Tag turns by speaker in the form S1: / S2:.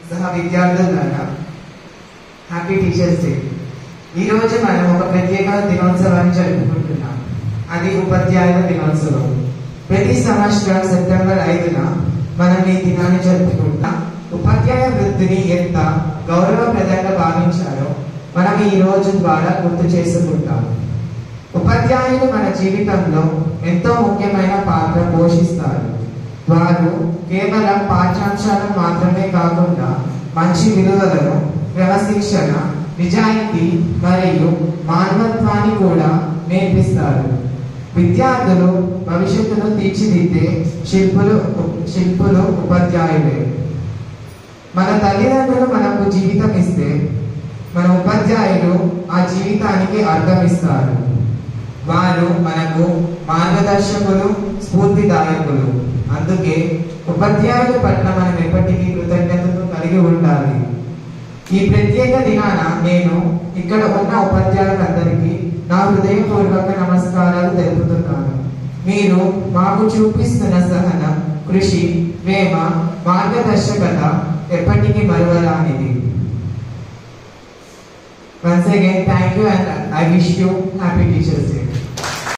S1: సహ విద్యార్థులారా happy teachers day. ఈరోజు మనం ఒక ప్రత్యేక దినోత్సవాన్ని జరుపుకుంటున్నాం. అది ఉపాధ్యాయుల దినోత్సవం. ప్రతి సంవత్సరం సెప్టెంబర్ 5న మనం ఈ దినాన్ని జరుపుకుంటాం. ఉపాధ్యాయ వృత్తిని ఎంత గౌరవప్రదంగా భావించారో మనం ఈ రోజు ద్వారా గుర్తు చేసుకుంటాం. ఉపాధ్యాయులు మన జీవితంలో ఎంతో ముఖ్యమైన పాత్ర పోషిస్తారు. వారు కేవలం పాఠ్యాంశాలను మాత్రమే కాకుండా మంచి విలువలను, క్రమశిక్షణ, నిజాయితీ మరియు మానవత్వాన్ని కూడా నేర్పిస్తారు. విద్యార్థులు భవిష్యత్తును తీర్చిదిద్దే శిల్పులు ఉపాధ్యాయులే. మన తల్లిదండ్రులు మనకు జీవితం ఇస్తే మన ఉపాధ్యాయులు ఆ జీవితానికి అర్థం ఇస్తారు. వారు మనకు మార్గదర్శకులు, స్ఫూర్తిదాయకులు. అందుకే ఉపాధ్యాయుల పట్ల మనం ఎప్పటికీ కృతజ్ఞతను కలిగి ఉండాలి. ఈ ప్రత్యేక దినాన నేను ఇక్కడ ఉన్న ఉపాధ్యాయులందరికీ నా హృదయపూర్వక నమస్కారాలు తెలుపుతున్నాను. మీరు మాకు చూపిస్తున్న సహనం, కృషి, ప్రేమ, మార్గదర్శకత ఎప్పటికీ మరువరానిది. Once again, thank you and I wish you happy Teachers Day.